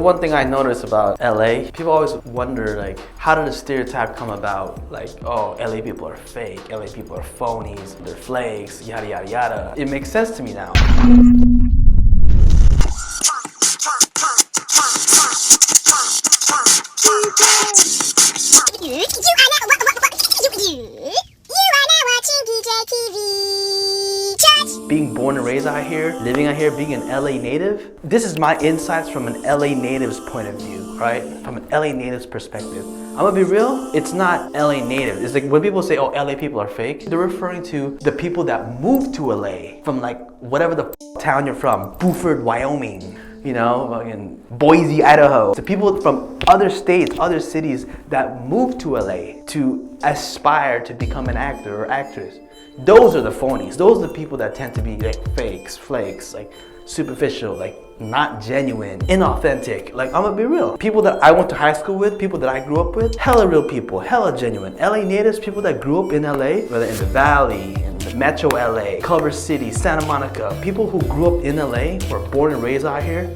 One thing I notice about LA, people always wonder like, how did the stereotype come about? Like, oh, LA people are fake, LA people are phonies, they're flakes, yada yada yada. It makes sense to me now. Being born and raised out here, living out here, being an LA native, this is my insights from an LA native's point of view, right? From an LA native's perspective. I'm gonna be real, it's not LA native. It's like when people say, oh, LA people are fake, they're referring to the people that moved to LA from like whatever the town you're from, Buford, Wyoming, you know, fucking Boise, Idaho. The people from other states, other cities that moved to LA to aspire to become an actor or actress. Those are the phonies. Those are the people that tend to be like fakes, flakes, like superficial, like not genuine, inauthentic. Like, I'm gonna be real. People that I went to high school with, people that I grew up with, hella real people, hella genuine. LA natives, people that grew up in LA, whether in the Valley, in the Metro LA, Culver City, Santa Monica, people who grew up in LA, were born and raised out here,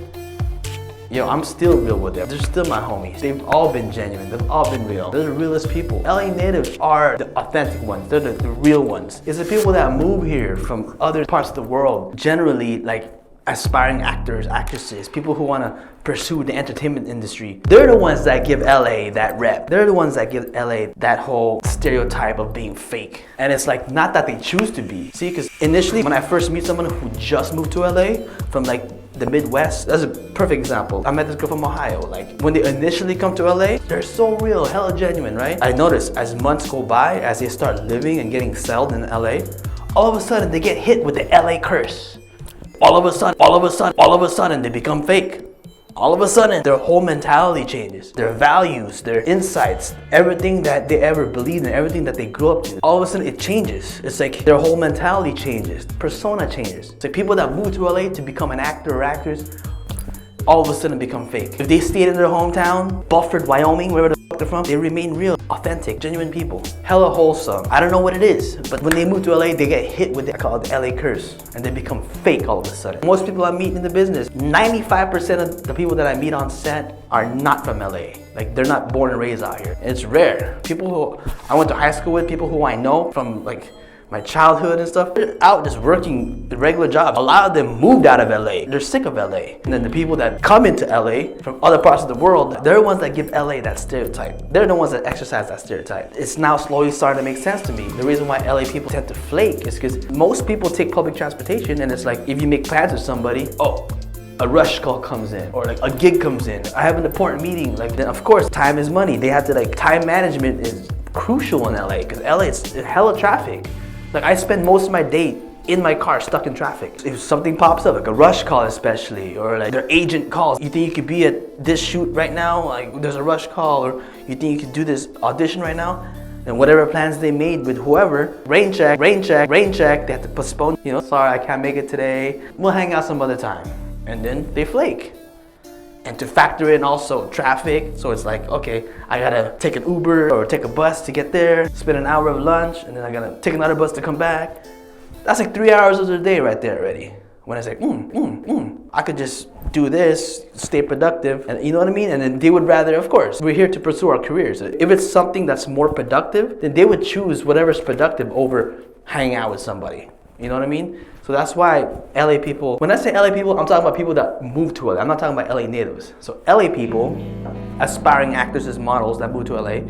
yo, I'm still real with them. They're still my homies. They've all been genuine. They've all been real. They're the realest people. LA natives are the authentic ones. They're the real ones. It's the people that move here from other parts of the world, generally like aspiring actors, actresses, people who want to pursue the entertainment industry. They're the ones that give LA that rep. They're the ones that give LA that whole stereotype of being fake. And it's like, not that they choose to be. See, because initially when I first meet someone who just moved to LA from like the Midwest, that's a perfect example. I met this girl from Ohio. Like, when they initially come to LA, they're so real, hella genuine, right? I notice as months go by, as they start living and getting settled in LA, all of a sudden they get hit with the LA curse. All of a sudden they become fake. All of a sudden their whole mentality changes. Their values, their insights, everything that they ever believed in, everything that they grew up to, all of a sudden it changes. It's like their whole mentality changes, persona changes. It's like people that move to LA to become an actor or actress, all of a sudden become fake. If they stayed in their hometown, Buford, Wyoming, wherever the fuck they're from, they remain real, authentic, genuine people. Hella wholesome. I don't know what it is, but when they move to LA, they get hit with I call it the LA curse, and they become fake all of a sudden. Most people I meet in the business, 95% of the people that I meet on set are not from LA. Like, they're not born and raised out here. It's rare. People who I went to high school with, people who I know from like my childhood and stuff, they're out just working the regular jobs. A lot of them moved out of LA. They're sick of LA. And then the people that come into LA from other parts of the world, they're the ones that give LA that stereotype. They're the ones that exercise that stereotype. It's now slowly starting to make sense to me. The reason why LA people tend to flake is because most people take public transportation, and it's like, if you make plans with somebody, oh, a rush call comes in, or like a gig comes in. I have an important meeting. Like, then of course, time is money. They have to like, time management is crucial in LA, because LA is hella traffic. Like, I spend most of my day in my car stuck in traffic. If something pops up, like a rush call especially, or like their agent calls, you think you could be at this shoot right now, like there's a rush call, or you think you could do this audition right now, and whatever plans they made with whoever, rain check, they have to postpone, you know, sorry, I can't make it today, we'll hang out some other time. And then they flake. And to factor in also traffic, so it's like, okay, I gotta take an Uber or take a bus to get there, spend an hour of lunch, and then I gotta take another bus to come back. That's like 3 hours of the day right there already. When it's like, I could just do this, stay productive, and you know what I mean? And then they would rather, of course, we're here to pursue our careers. If it's something that's more productive, then they would choose whatever's productive over hanging out with somebody. You know what I mean? So that's why LA people, when I say LA people, I'm talking about people that move to LA. I'm not talking about LA natives. So LA people, aspiring actors as models that move to LA,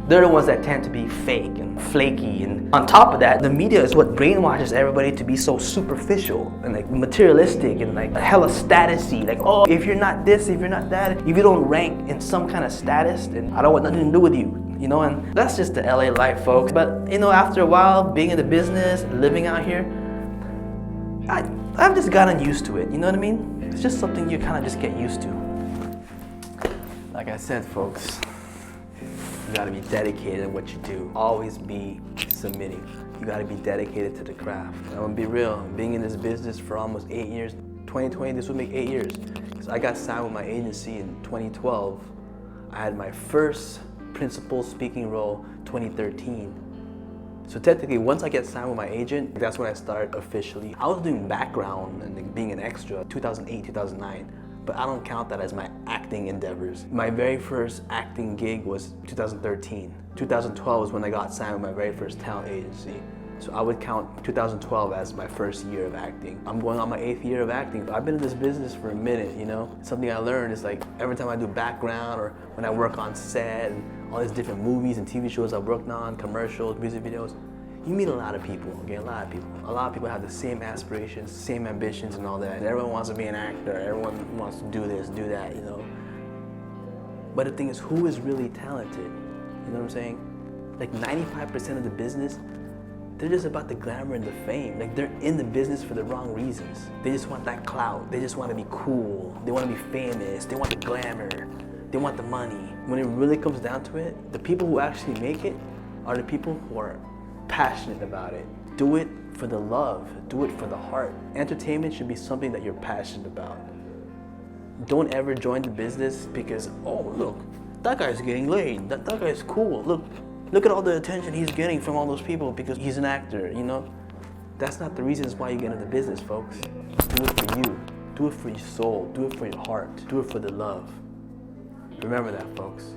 they're the ones that tend to be fake and flaky. And on top of that, the media is what brainwashes everybody to be so superficial and like materialistic and like hella statusy. Like, oh, if you're not this, if you're not that, if you don't rank in some kind of status, then I don't want nothing to do with you. You know, and that's just the LA life, folks. But you know, after a while, being in the business, living out here, I've just gotten used to it, you know what I mean? It's just something you kind of just get used to. Like I said, folks, you gotta be dedicated in what you do. Always be submitting. You gotta be dedicated to the craft. I'm gonna be real, being in this business for almost 8 years, 2020, this would make 8 years. Because I got signed with my agency in 2012. I had my first principal speaking role 2013. So technically, once I get signed with my agent, that's when I start officially. I was doing background and being an extra 2008, 2009. but I don't count that as my acting endeavors. My very first acting gig was 2013. 2012 was when I got signed with my very first talent agency. So I would count 2012 as my first year of acting. I'm going on my 8th year of acting. I've been in this business for a minute, you know? Something I learned is like every time I do background or when I work on set and all these different movies and TV shows I've worked on, commercials, music videos, you meet a lot of people, okay? A lot of people. A lot of people have the same aspirations, same ambitions and all that. And everyone wants to be an actor. Everyone wants to do this, do that, you know? But the thing is, who is really talented? You know what I'm saying? Like 95% of the business, they're just about the glamour and the fame. Like they're in the business for the wrong reasons. They just want that clout. They just want to be cool. They want to be famous. They want the glamour. They want the money. When it really comes down to it, the people who actually make it are the people who are passionate about it. Do it for the love. Do it for the heart. Entertainment should be something that you're passionate about. Don't ever join the business because, oh, look, that guy's getting laid. That guy's cool. Look at all the attention he's getting from all those people because he's an actor, you know? That's not the reasons why you get into business, folks. Do it for you. Do it for your soul. Do it for your heart. Do it for the love. Remember that, folks.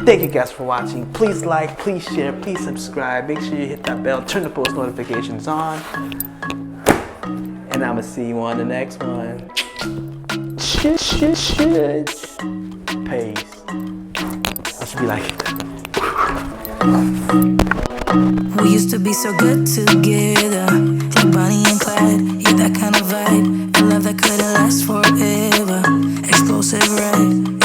Thank you guys for watching. Please like, please share, please subscribe. Make sure you hit that bell, turn the post notifications on. And I'm gonna see you on the next one. Peace. I should be like... We used to be so good together, like Bonnie and Clyde. Yeah, that kind of vibe, a love that couldn't last forever. Explosive, right?